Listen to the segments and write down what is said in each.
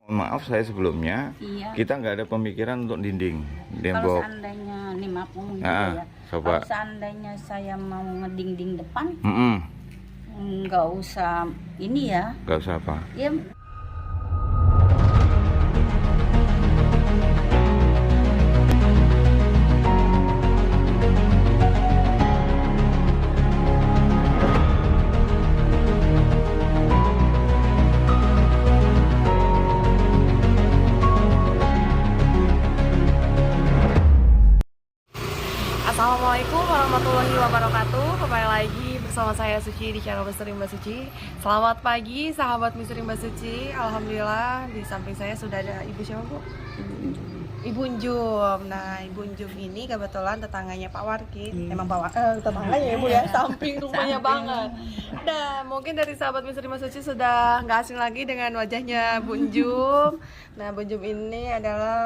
Maaf saya sebelumnya, Iya. kita nggak ada pemikiran untuk dinding, Kalau tembok. seandainya nih maaf ngomong juga Ah, ya. coba. Kalau seandainya saya mau ngedinding depan, Mm-mm. nggak usah ini ya. Nggak usah apa. Ya Assalamualaikum warahmatullahi wabarakatuh. Kembali lagi bersama saya Suci di channel Misteri Mbak Suci. Selamat pagi sahabat Misteri Mbak Suci. Alhamdulillah di samping saya sudah ada Ibu siapa Bu? Ibu Unjum. Nah Ibu Unjum ini kebetulan tetangganya Pak Warkit. Emang tetangganya ya Bu ya, samping rumahnya banget. Nah mungkin dari sahabat Misteri Mbak Suci sudah nggak asing lagi dengan wajahnya Bu Unjum. Nah Bu Unjum ini adalah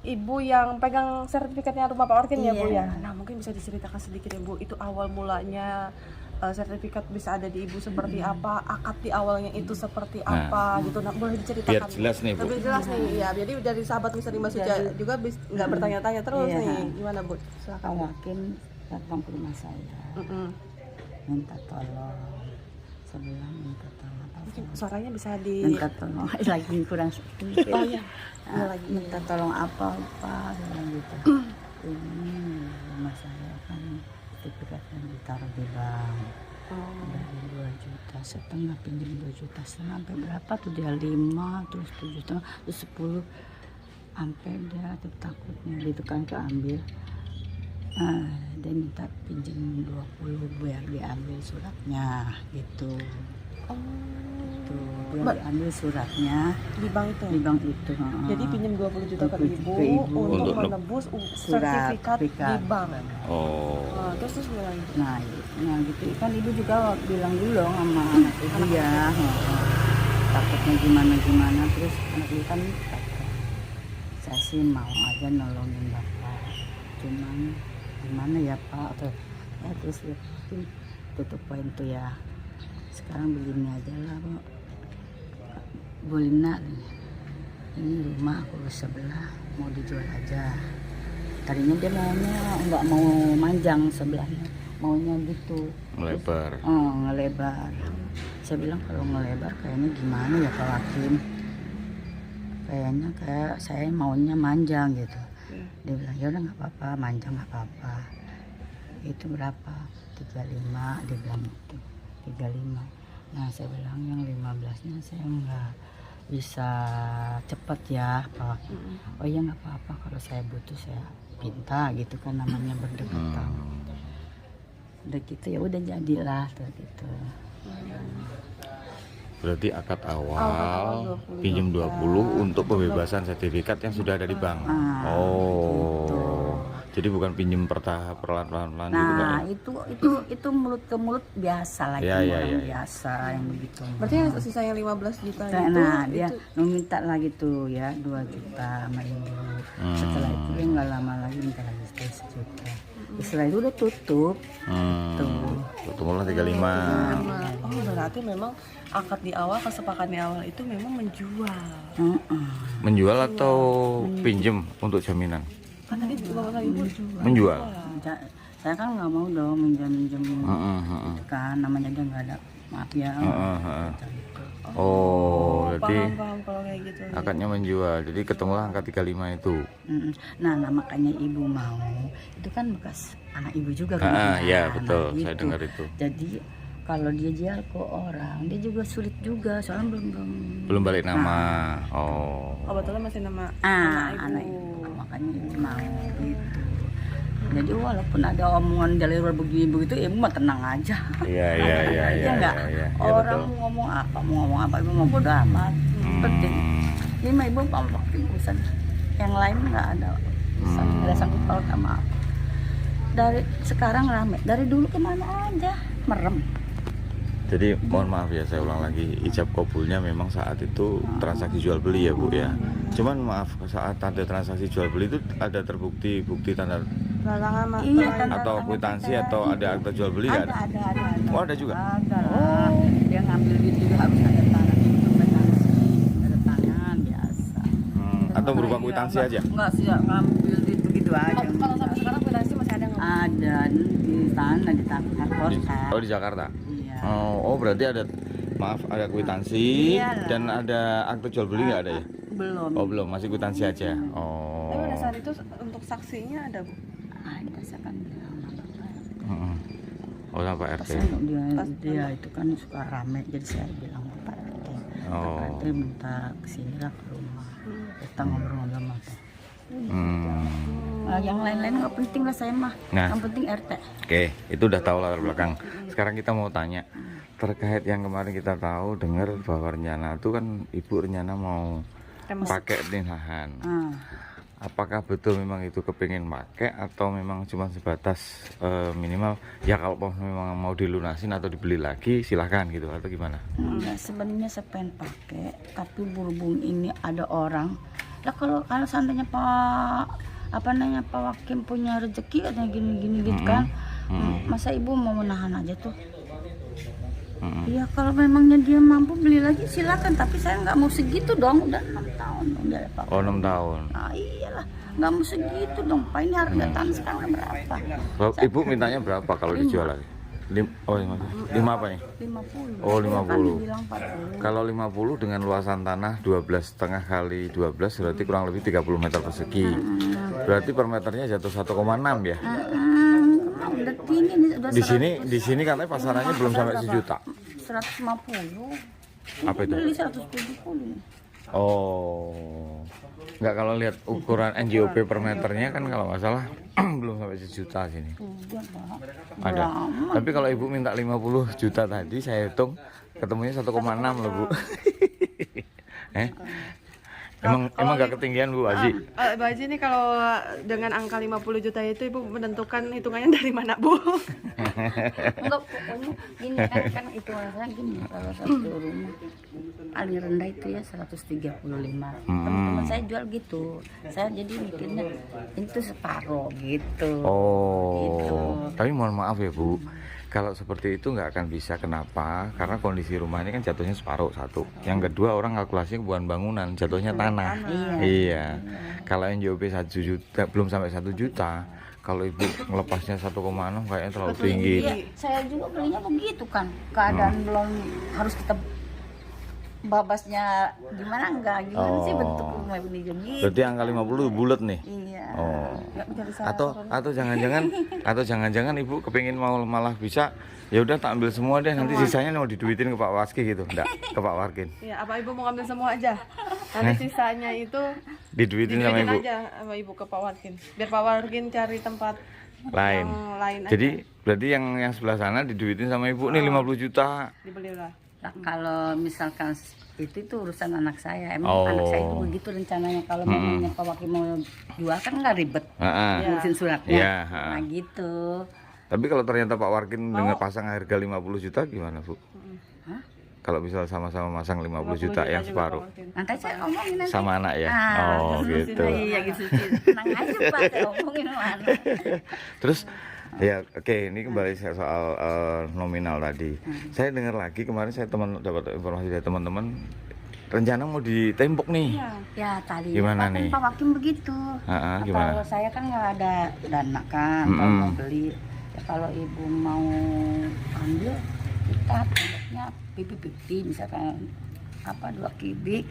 Ibu yang pegang sertifikatnya rumah Pak Orkin ya Bu ya. Nah mungkin bisa diceritakan sedikit ya Bu, itu awal mulanya sertifikat bisa ada di Ibu seperti apa, akad di awalnya itu seperti apa gitu. Nah boleh diceritakan Biar jelas nih Bu. lebih jelas nih ya. Jadi dari sahabat Misteri Mbak Suci juga nggak bertanya-tanya terus Iya. nih. Gimana Bu? Pak Silakan. Hakim datang ke rumah saya, minta tolong. Saya bilang minta tolong apa? Mungkin suaranya bisa di Minta tolong, lagi kurang sedikit. Oh iya. Lagi minta tolong apa Pak? Dia bilang gitu. Ini rumah saya kan sertifikatnya ditaruh di bank. Dari 2,5 juta, pinjam 2,5 juta, sampai berapa tuh dia 5, terus 7,5, terus 10, sampai dia tuh takutnya gitu kan keambil. Dia minta pinjam 20 biar diambil suratnya gitu. Gitu. Biar diambil suratnya di bank itu. di bank itu. Jadi pinjam 20 juta ke 20 Ibu, ke Ibu. untuk Untuk menebus surat sertifikat di sertifikat. bank. Oh. Nah, terus gimana? Nah gitu kan ibu juga bilang dulu sama anak ibu ya, takutnya gimana terus anak ibu kan kata, saya sih mau aja nolongin bapak, cuman gimana ya Pak, atau ya terus ya tutup poin tuh ya, sekarang begini aja lah Bu Lina, ini rumah aku sebelah mau dijual aja. Tadinya dia maunya nggak mau manjang sebelahnya, maunya gitu Melebar. ngelebar. Saya bilang kalau ngelebar kayaknya gimana ya Pak Hakim, kayaknya kayak saya maunya manjang gitu. Dia bilang ya udah nggak apa-apa, manjang nggak apa-apa. Itu berapa? 35, dia bilang itu 35. Nah saya bilang yang 15-nya saya nggak bisa cepet ya Pak. Oh iya nggak apa-apa, kalau saya butuh saya minta gitu kan, namanya berdekatan. Udah gitu ya udah jadilah tuh gitu. Berarti akad awal pinjam 20 untuk pembebasan sertifikat yang sudah ada di bank. Oh. Jadi bukan pinjam perlahan-lahan gitu kan? Nah itu mulut ke mulut biasa lagi, Ya, ya, orang ya. biasa yang begitu. Berarti yang sisa yang 15 juta itu, Nah dia minta lagi tuh ya 2 juta sama ibu. Setelah itu dia nggak lama lagi minta lagi 1 juta. Setelah itu udah tutup. Tutup 35. oh berarti memang akad di awal, kesepakatan di awal itu memang menjual. Menjual atau pinjam untuk jaminan? Kan tadi Bapak Ibu Menjual. Saya kan nggak mau dong minjem gitu kan, namanya dia nggak ada, maaf ya. Gitu. Oh, berarti paham kalau kayak gitu. akadnya menjual. Jadi ketemulah angka 35 itu. Nah makanya ibu mau, itu kan bekas anak ibu juga kan. Ya betul, Nah, saya dengar itu. Jadi kalau dia jual ke orang, dia juga sulit juga, soalnya Belum balik nama. Oh. Kebetulan masih nama anak ibu, makanya ibu mau gitu. Jadi walaupun ada omongan dari luar begitu, ibu mah tenang aja. Iya. Ya nggak? Iya, Orang betul. mau ngomong apa, ibu mau bodo amat. Penting. Ini mah ibu waktu urusan yang lain nggak ada. Nggak ada sangkut paut sama apa. Dari sekarang rame, dari dulu kemana aja merem. Jadi mohon maaf ya, saya ulang lagi, ijab kabulnya memang saat itu transaksi jual beli ya Bu ya. Cuman maaf, saat ada transaksi jual beli itu ada terbukti bukti tanda atau kwitansi atau ada akta jual beli nggak ada? Ada. Oh ada juga. Ada lah. Dia ngambil duit juga harus ada tanda itu, kwitansi, ada tanda. atau berupa kwitansi aja? Enggak sih, ngambil gitu aja. Kalau sampai sekarang kwitansi masih ada nggak? Ada di sana di kota. Oh, di Jakarta. Iya. Oh, berarti ada, maaf, ada kwitansi Iyalah. dan ada akte jual beli nggak ada ya? Belum. Oh, belum, masih kwitansi aja. Tapi Oh. pada saat itu untuk saksinya ada Bu? Ada saya kan bilang sama bapak. Heeh. Oh, sama Pak RT. Pas dia itu kan suka rame, jadi saya bilang ke Pak RT. Oh. Pak RT minta kesini lah ke rumah. Kita ngobrol-ngobrol sama Pak. Yang lain-lain nggak penting lah saya mah. Nah. Yang penting RT. Oke, itu udah tahu latar belakang. Sekarang kita mau tanya terkait yang kemarin kita tahu dengar bahwa rencana itu kan Ibu rencana mau pakai nikahan. Apakah betul memang itu kepingin pakai atau memang cuma sebatas minimal ya kalau memang mau dilunasin atau dibeli lagi silahkan gitu atau gimana? Enggak, sebenarnya saya pengen pakai, tapi berhubung ini ada orang. Lah kalau seandainya Pak Wakim punya rezeki katanya gini-gini gitu kan. Masa Ibu mau menahan aja tuh? Iya, kalau memangnya dia mampu beli lagi silakan, tapi saya nggak mau segitu dong, udah 6 tahun dong dari Pak. Oh, 6 tahun. Nah, iyalah, nggak mau segitu dong. Pak, ini harga tanah sekarang berapa? Ibu mintanya berapa kalau dijual lagi? 5 apa nih? 50. Oh, Saya 50. kan dibilang 40. Kalau 50 dengan luasan tanah 12,5 kali 12 berarti kurang lebih 30 meter persegi. Berarti per meternya jatuh 1,6 ya. Udah tinggi nih, udah Di sini katanya pasarannya belum sampai 1 juta. 150. Apa itu? Beli 170. Oh. Enggak, kalau lihat ukuran NJOP per meternya kan kalau nggak salah belum sampai 1 juta sini. Udah, Pak. Ada. Tapi kalau Ibu minta 50 juta tadi saya hitung ketemunya 1,6 loh, Bu. Emang nggak ketinggian Bu Haji? Bu Haji nih kalau dengan angka 50 juta itu Ibu menentukan hitungannya dari mana Bu? Enggak, pokoknya gini kan itu rasanya gini, kalau satu rumah paling rendah itu ya 135. Teman-teman saya jual gitu. Saya jadi mikirnya itu separuh gitu. Oh. Gitu. Tapi mohon maaf ya Bu, kalau seperti itu nggak akan bisa. Kenapa? Karena kondisi rumah ini kan jatuhnya separuh satu. Yang kedua, orang kalkulasinya bukan bangunan, jatuhnya tanah. Iya. Kalau NJOP 1 juta belum sampai 1 juta. Kalau Ibu melepasnya 1,6 kayaknya terlalu tinggi. Iya, saya juga belinya begitu kan. Keadaan belum harus kita babasnya gimana sih bentuk rumah ini gitu. Berarti angka 50 bulat nih. Iya. Oh. Nggak jadi salah. Atau jangan-jangan Ibu kepingin mau malah bisa ya udah tak ambil semua deh, nanti sisanya mau diduitin ke Pak Waski gitu. Enggak, ke Pak Warkin. Ya, apa Ibu mau ngambil semua aja? Nanti sisanya itu Diduitin sama Ibu. aja sama Ibu ke Pak Warkin. Biar Pak Warkin cari tempat Lain. yang lain Jadi aja. berarti yang sebelah sana diduitin sama Ibu nih 50 juta. Dibeli lah. Nah, kalau misalkan itu urusan anak saya, emang anak saya itu begitu rencananya. Kalau mamanya Pak Wakil mau jual kan nggak ribet ngurusin suratnya. Iya, Nah gitu. Tapi kalau ternyata Pak Warkin dengan pasang harga 50 juta gimana Bu? Kalau bisa sama-sama masang 50 juta yang separuh Nanti saya omongin nanti. sama anak ya. Oh gitu. Iya gitu. Tenang aja Pak, saya omongin sama anak. Terus ya oke, ini kembali saya soal nominal tadi. Saya dengar lagi kemarin saya dapat informasi dari teman-teman rencana mau ditembok nih. Ya tadi Gimana kan nih? Pak Wakil begitu. Gimana? Kalau saya kan nggak ada dana kan, kalau mau beli. Ya, kalau ibu mau ambil, kita temboknya pipi misalkan 2 kubik,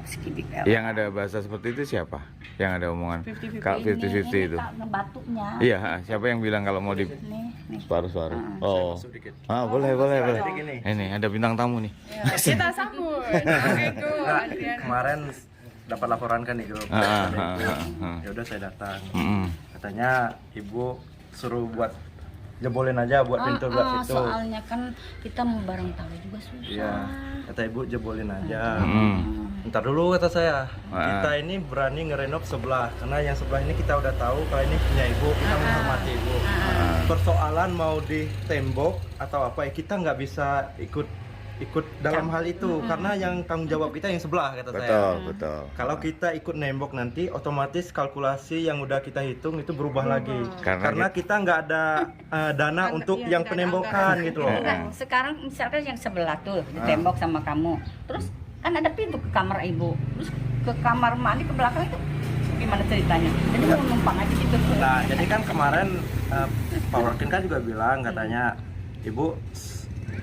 sekubik. Yang ada bahasa seperti itu siapa? Yang ada omongan 50-50 itu? Batunya. Iya, siapa yang bilang kalau mau di Nih. separuh-separuh? Oh, boleh. Ini ada bintang tamu nih. Kita sambut. Oke, Adrian. Kemarin dapat laporan kan di grup. Ya udah saya datang. Katanya ibu suruh buat jebolin aja buat pintu buat situ. Soalnya kan kita mau bareng tahu juga susah. Iya. Kata ibu jebolin aja. Ntar dulu kata saya. Kita ini berani ngerenov sebelah karena yang sebelah ini kita udah tahu kalau ini punya ibu, kita menghormati ibu. Persoalan mau ditembok atau apa ya kita nggak bisa ikut dalam hal itu karena yang tanggung jawab kita yang sebelah kata saya. Betul. Kalau kita ikut nembok nanti otomatis kalkulasi yang udah kita hitung itu berubah lagi. Karena kita nggak ada dana untuk yang penembokan gitu loh. Nah, sekarang misalkan yang sebelah tuh ditembok sama kamu. Terus kan ada pintu ke kamar ibu. Terus ke kamar mandi ke belakang itu gimana ceritanya? Jadi mau numpang aja gitu. Nah, jadi kan kemarin Pak Warkin kan juga bilang katanya Ibu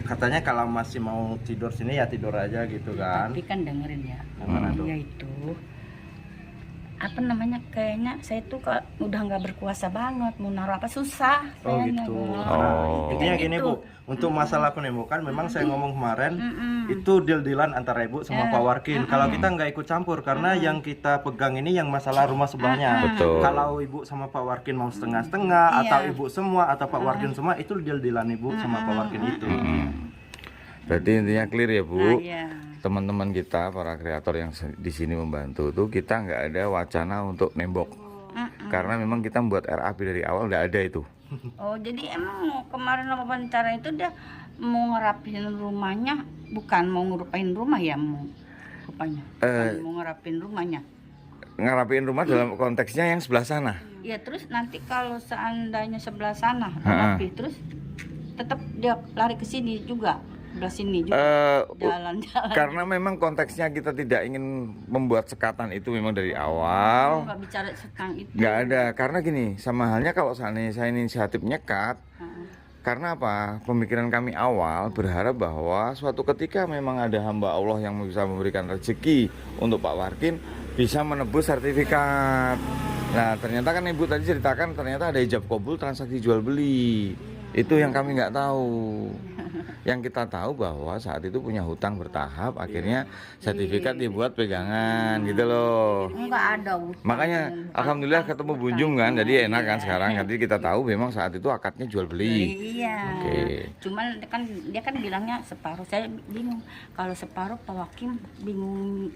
katanya kalau masih mau tidur sini ya tidur aja gitu kan. Tapi kan dengerin ya, Gimana tuh? dia itu apa namanya, kayaknya saya tuh udah nggak berkuasa banget, mau naruh apa susah. Oh kayaknya. gitu. Oh. Intinya gini Gitu. Bu, untuk masalah penemu kan memang saya ngomong kemarin itu deal-dealan antara Ibu sama Pak Warkin. Kalau kita nggak ikut campur karena yang kita pegang ini yang masalah rumah sebelahnya. Betul. Kalau Ibu sama Pak Warkin mau setengah-setengah Iya. atau Ibu semua atau Pak Warkin semua itu deal-dealan Ibu sama Pak Warkin itu. Berarti intinya clear ya Bu. Nah, iya. Teman-teman kita para kreator yang di sini membantu tuh kita nggak ada wacana untuk nembok. Karena memang kita membuat RAP dari awal nggak ada itu. Oh, jadi emang kemarin wawancara itu dia mau ngerapiin rumahnya, bukan mau ngerupain rumah ya, mau rupanya. Bukan mau ngerapin rumahnya. Ngerapiin rumah dalam konteksnya yang sebelah sana. Ya terus nanti kalau seandainya sebelah sana rapi, terus tetap dia lari ke sini juga, sebelah sini juga. Jalan-jalan. Karena memang konteksnya kita tidak ingin membuat sekatan itu memang dari awal. Nggak bicara tentang itu. Nggak ada, karena gini, sama halnya kalau seandainya saya inisiatif nyekat. Karena apa? Pemikiran kami awal berharap bahwa suatu ketika memang ada hamba Allah yang bisa memberikan rezeki untuk Pak Warkin bisa menebus sertifikat. Nah ternyata kan Ibu tadi ceritakan ternyata ada ijab kabul transaksi jual beli. Itu yang kami nggak tahu. Yang kita tahu bahwa saat itu punya hutang bertahap, akhirnya sertifikat dibuat pegangan gitu loh. Nggak ada utang. Makanya alhamdulillah ketemu Bunjung kan, jadi enak kan sekarang. Jadi kita tahu memang saat itu akadnya jual beli. Iya. Oke. Cuman dia kan bilangnya separuh. Saya bingung. Kalau separuh Pak Wakim bingung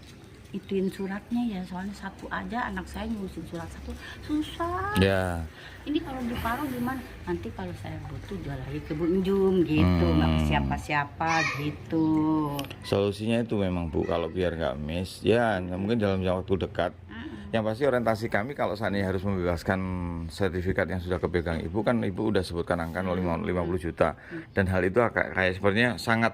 ituin suratnya ya, soalnya satu aja anak saya ngurusin surat satu susah. Ya. Ini kalau diparuh gimana? Nanti kalau saya butuh jual lagi ke Bunjung gitu, nggak ke siapa-siapa gitu. Solusinya itu memang Bu, kalau biar nggak miss, ya mungkin dalam waktu dekat. Yang pasti orientasi kami kalau saat ini harus membebaskan sertifikat yang sudah kepegang Ibu, kan Ibu udah sebutkan angka 50 juta. Dan hal itu kayak sepertinya sangat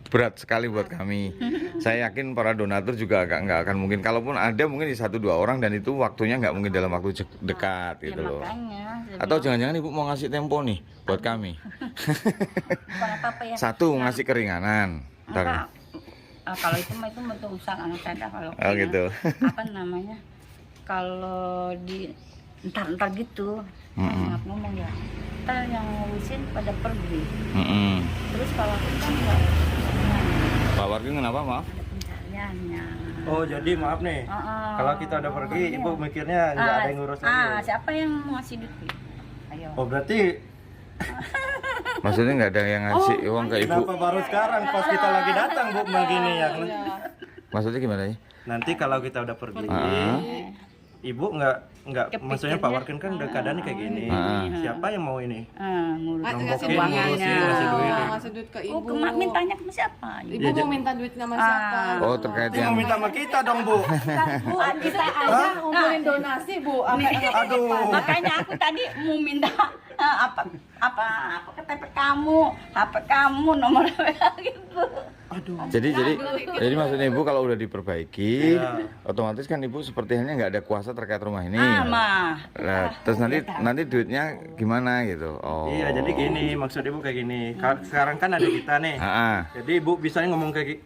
berat sekali buat kami. Saya yakin para donatur juga nggak akan mungkin, kalaupun ada mungkin di 1-2 orang, dan itu waktunya nggak mungkin dalam waktu dekat gitu loh. Makanya, saya Atau jangan-jangan Ibu mau ngasih tempo nih buat kami. bukan apa-apa ya. Satu, ngasih keringanan. Enggak, kalau itu mah itu bentuk usaha anak saya dah, kalau Oh gitu. apa namanya, kalau di entar gitu, maaf ngomong ya, ntar yang ngurusin pada pergi, terus kalau aku kan nggak Pak Warkin kenapa maaf? ada pencariannya. Oh jadi maaf nih, kalau kita udah pergi Ibu mikirnya nggak ada yang ngurus lagi. Siapa yang mau ngasih duit? Ayo. Oh berarti Maksudnya nggak ada yang ngasih uang ke Ibu? kenapa baru sekarang pas kita lagi datang Bu begini ya? Maksudnya gimana ya? Nanti kalau kita udah pergi, Ibu nggak, maksudnya Pak Warkin kan udah keadaannya kayak gini. Siapa yang mau ini? Ngurus Ngasih ngasih duit. ngasih duit ke Oh, ibu. mintanya ke siapa? Ibu mau minta duit sama siapa? Oh terkait Dia yang mau minta sama kita dong Bu. Bu, kita aja ngumpulin donasi bu. Aduh. Makanya aku tadi mau minta apa KTP kamu, HP kamu, nomor WA gitu. Aduh. jadi maksudnya Ibu kalau udah diperbaiki, Iya. otomatis kan Ibu sepertinya nggak ada kuasa terkait rumah ini. Mah. Nah, terus nanti duitnya gimana gitu? Oh. Iya jadi gini, maksud Ibu kayak gini. Sekarang kan ada kita nih. Jadi Ibu bisa ngomong ke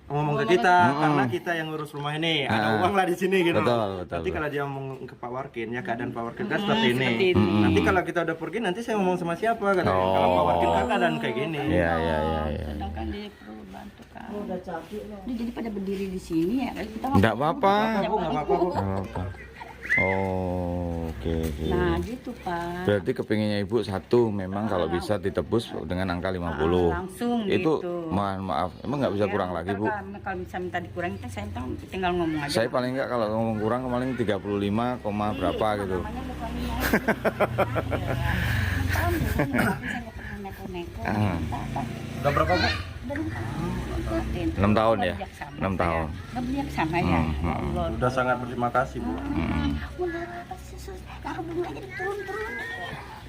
kita karena kita yang ngurus rumah ini. Ada uang lah di sini gitu. Betul. Nanti kalau dia ngomong ke Pak Warkin, ya keadaan Pak Warkin kan seperti ini. Nanti kalau kita udah pergi, nanti saya ngomong sama siapa kan? Kalau Pak Warkin kan keadaan kayak gini. Iya. Sedangkan dia perlu bantu kan. Udah capek loh. Jadi pada berdiri di sini ya, kita Nggak apa-apa. Bu, nggak apa-apa Bu. Nggak apa-apa. Oh, oke. Nah, gitu Pak. Berarti kepinginnya Ibu satu memang kalau bisa ditebus dengan angka 50. Langsung Itu gitu. maaf, emang nggak bisa kurang lagi Bu? Kalau bisa minta dikurangin, saya tinggal ngomong aja. Saya paling nggak kalau ngomong kurang paling 35, berapa gitu. Namanya bukan neko-neko. Udah berapa Bu? 6 tahun ya? 6 tahun. Nggak bijaksana ya. Allah. Udah sangat berterima kasih Bu. Udah apa sih sus? Nggak bunga jadi turun-turun.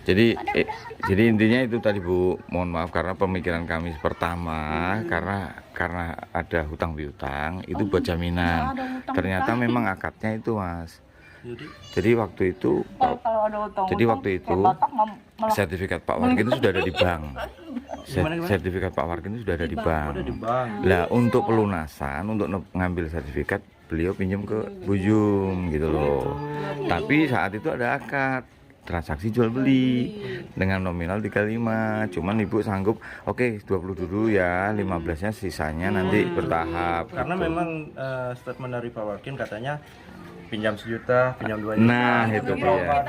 Jadi intinya itu tadi Bu, mohon maaf karena pemikiran kami pertama karena ada hutang piutang itu buat jaminan. Ternyata memang akadnya itu Mas. Jadi waktu itu sertifikat Pak Warkin itu sudah ada di bank. Sertifikat Pak Warkin itu sudah ada di bank. Lah untuk pelunasan, untuk ngambil sertifikat beliau pinjam ke Bu Yum gitu loh. Tapi saat itu ada akad transaksi jual beli dengan nominal 35. Cuman Ibu sanggup oke 20 dulu ya, 15-nya sisanya nanti bertahap. Karena gitu. memang statement dari Pak Warkin katanya pinjam 1 juta, pinjam 2 juta. Nah, itu dia.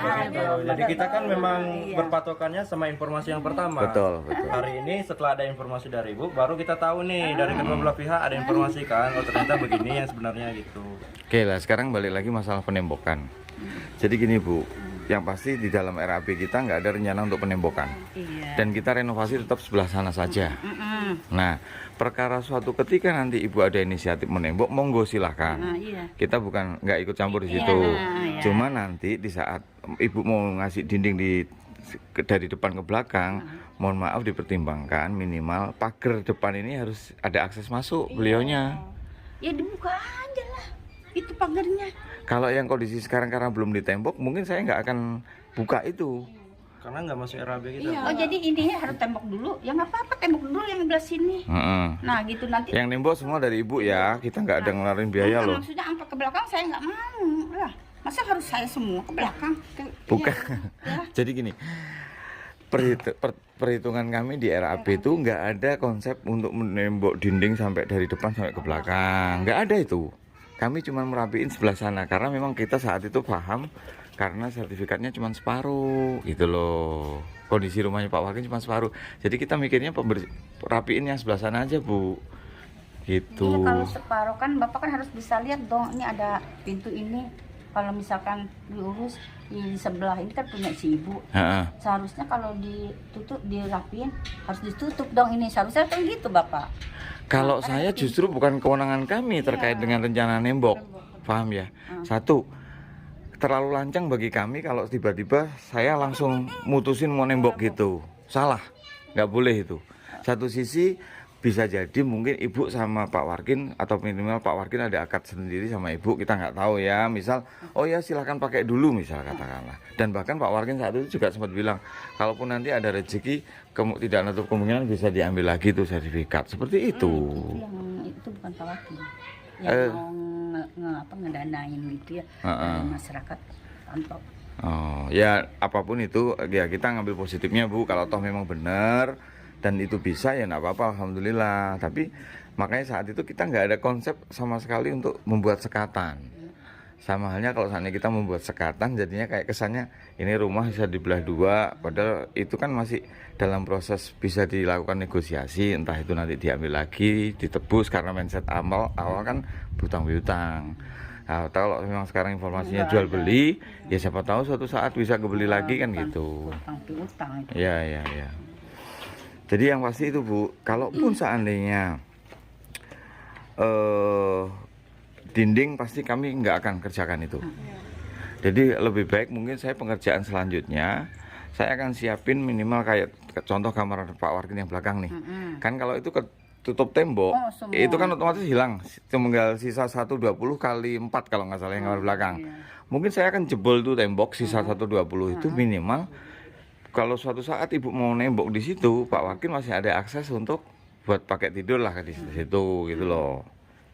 Jadi kita kan memang berpatokannya sama informasi yang pertama. Betul. Hari ini setelah ada informasi dari Ibu, baru kita tahu nih dari kedua belah pihak ada informasi kan, oh ternyata begini yang sebenarnya gitu. Oke lah, sekarang balik lagi masalah penembokan. Jadi gini Bu, yang pasti di dalam RAP kita nggak ada rencana untuk penembokan. Dan kita renovasi tetap sebelah sana saja. Nah, perkara suatu ketika nanti Ibu ada inisiatif menembok, monggo silahkan. Kita bukan nggak ikut campur di situ. Cuma nanti di saat Ibu mau ngasih dinding dari depan ke belakang, mohon maaf dipertimbangkan minimal pagar depan ini harus ada akses masuk beliaunya. Ya dibuka aja lah, itu pagarnya. Kalau yang kondisi sekarang karena belum ditembok, mungkin saya nggak akan buka itu. Karena nggak masuk RAB kita. Oh jadi intinya harus tembok dulu, ya nggak apa-apa tembok dulu yang belah sini. Nah gitu nanti. Yang nembok semua dari Ibu ya, kita nggak ada ngeluarin biaya loh. Maksudnya angkat ke belakang saya nggak mau lah. Masa harus saya semua ke belakang? Bukan. Ya. Jadi gini, perhitungan kami di RAP itu nggak ada konsep untuk menembok dinding sampai dari depan sampai ke belakang, nggak ada itu. Kami cuma merapiin sebelah sana karena memang kita saat itu paham karena sertifikatnya cuma separuh gitu loh. Kondisi rumahnya Pak Warkin cuma separuh. Jadi kita mikirnya rapiin yang sebelah sana aja Bu. Gitu. Iya, kalau separuh kan Bapak kan harus bisa lihat dong, ini ada pintu ini. Kalau misalkan diurus di sebelah ini kan punya si Ibu. Seharusnya kalau ditutup, dirapiin harus ditutup dong ini. Seharusnya kan gitu Bapak. Kalau saya justru bukan kewenangan kami terkait dengan rencana nembok. Paham ya? Satu, terlalu lancang bagi kami kalau tiba-tiba saya langsung mutusin mau nembok gitu. Salah, nggak boleh itu. Satu sisi bisa jadi mungkin Ibu sama Pak Warkin atau minimal Pak Warkin ada akad sendiri sama Ibu, kita nggak tahu ya. Misal, oh ya silahkan pakai dulu misal katakanlah. Dan bahkan Pak Warkin saat itu juga sempat bilang, kalaupun nanti ada rezeki tidak nutup kemungkinan bisa diambil lagi tuh sertifikat. Seperti itu. Itu bukan Pak Warkin. Yang mau ngedanain gitu ya masyarakat kantor. Oh ya apapun itu ya kita ngambil positifnya Bu. Kalau toh memang benar dan itu bisa ya nggak apa-apa, alhamdulillah. Tapi makanya saat itu kita nggak ada konsep sama sekali untuk membuat sekatan. Sama halnya kalau saatnya kita membuat sekatan, jadinya kayak kesannya ini rumah bisa dibelah dua, padahal itu kan masih dalam proses bisa dilakukan negosiasi, entah itu nanti diambil lagi, ditebus karena mindset awal kan hutang piutang. Nah, kalau memang sekarang informasinya jual beli, ya siapa tahu suatu saat bisa kebeli lagi kan gitu. Hutang piutang itu. Ya. Jadi yang pasti itu Bu, kalaupun seandainya dinding pasti kami nggak akan kerjakan itu. Jadi lebih baik mungkin saya pengerjaan selanjutnya saya akan siapin minimal kayak contoh kamar Pak Warkin yang belakang nih. Kan kalau itu tutup tembok, itu kan otomatis hilang. Tinggal sisa 120 kali 4 kalau nggak salah yang kamar belakang. Mungkin saya akan jebol tuh tembok sisa 120 itu minimal. Kalau suatu saat Ibu mau nembok di situ, Pak Warkin masih ada akses untuk buat pakai tidur lah di situ gitu loh.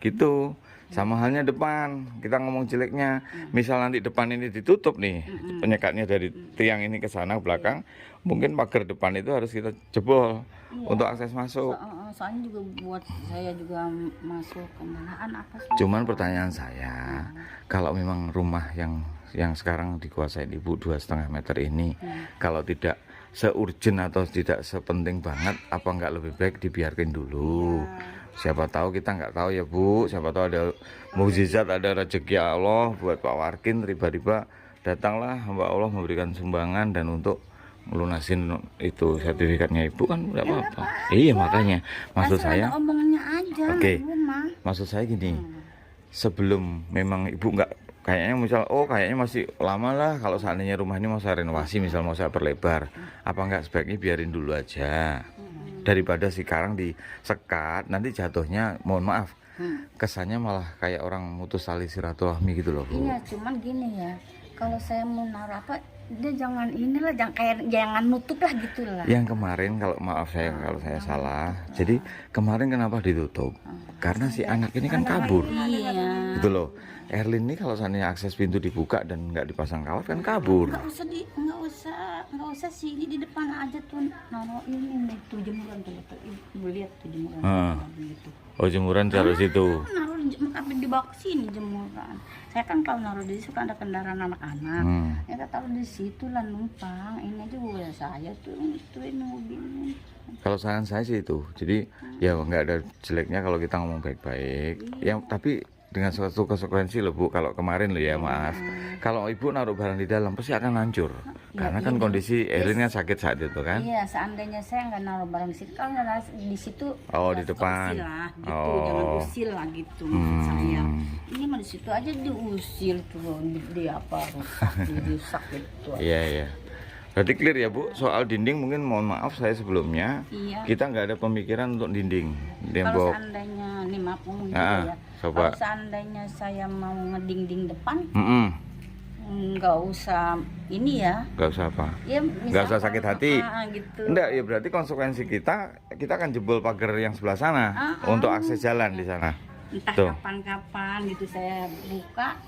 Gitu. Sama halnya depan, kita ngomong jeleknya, misal nanti depan ini ditutup nih, penyekatnya dari tiang ini ke sana ke belakang, mungkin pagar depan itu harus kita jebol untuk akses masuk. Soalnya juga buat saya juga masuk kendaraan apa sih? Cuman pertanyaan saya, kalau memang rumah yang sekarang dikuasai Ibu 2,5 meter ini, kalau tidak seurgen atau tidak sepenting banget, apa nggak lebih baik dibiarkan dulu? Siapa tahu, kita nggak tahu ya Bu, siapa tahu ada mukjizat, ada rezeki Allah buat Pak Warkin, tiba-tiba datanglah hamba Allah memberikan sumbangan dan untuk melunasin itu sertifikatnya Ibu kan nggak apa-apa. Iya makanya maksud saya omongnya aja. Oke. Maksud saya gini, sebelum memang Ibu nggak kayaknya misal kayaknya masih lama lah kalau seandainya rumah ini mau saya renovasi, misal mau saya perlebar, apa enggak sebaiknya biarin dulu aja daripada sekarang disekat, nanti jatuhnya mohon maaf kesannya malah kayak orang mutus tali silaturahmi gitu loh, Bu. Iya, cuman gini ya, kalau saya mau naruh apa, dia jangan jangan nutup lah gitu lah. Yang kemarin kalau maaf saya kalau saya salah, jadi kemarin kenapa ditutup? Karena si anak ini kan kabur, Iya. gitu loh. Erlin ini kalau seandainya akses pintu dibuka dan nggak dipasang kawat kan kabur. Nggak usah sini di depan aja tuh naruh ini nih tuh jemuran tuh, ibu lihat tuh jemuran gitu. Oh, jemuran taruh situ. Naruh tapi dibawa ke sini jemuran. Saya kan kalau naruh di situ kan ada kendaraan anak-anak. Ya taruh di situ lah numpang. Ini aja boleh saya tuh ituin mobilnya. Kalau saran saya sih itu, jadi ya nggak ada jeleknya kalau kita ngomong baik-baik. Yang tapi dengan suatu konsekuensi loh, Bu. Kalau kemarin loh ya, maaf. Kalau ibu naruh barang di dalam pasti akan hancur. Karena kan kondisi Erlin kan sakit saat itu kan. Iya, seandainya saya nggak naruh barang di situ, kalau naruh di situ Di depan. usil lah, gitu. Jangan usil lah gitu maksud saya. Ini mah di situ aja diusil tuh, di apa rusak gitu. Iya. Berarti clear ya, Bu. Soal dinding mungkin mohon maaf saya sebelumnya. Iya. Kita nggak ada pemikiran untuk dinding. Kalau Tembok. seandainya nih maaf ngomong gitu ya. Coba. Kalau seandainya saya mau ngedinding depan, nggak usah ini ya. Nggak usah apa. Ya, Nggak usah sakit hati. Gitu. Enggak, ya berarti konsekuensi kita akan jebol pagar yang sebelah sana untuk akses jalan di sana. Entah Tuh. kapan-kapan gitu saya buka,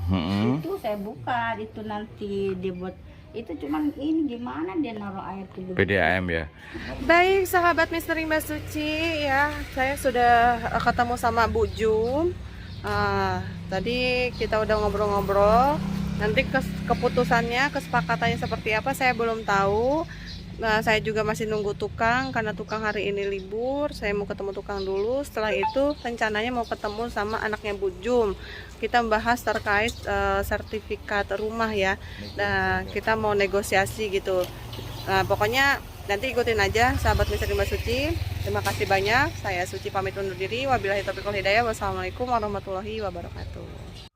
itu saya buka itu nanti dia buat itu, cuman ini gimana dia naruh air tuh PDAM ya. Baik sahabat Misteri Mbak Suci ya, saya sudah ketemu sama Bu Jum. Tadi kita udah ngobrol-ngobrol. Nanti keputusannya, kesepakatannya seperti apa saya belum tahu. Saya juga masih nunggu tukang karena tukang hari ini libur. Saya mau ketemu tukang dulu. Setelah itu rencananya mau ketemu sama anaknya Bu Jum. Kita membahas terkait sertifikat rumah ya. Nah, kita mau negosiasi gitu. Pokoknya nanti ikutin aja sahabat Misteri Mbak Suci. Terima kasih banyak. Saya Suci pamit undur diri. Wabillahi taufiq wal hidayah. Wassalamualaikum warahmatullahi wabarakatuh.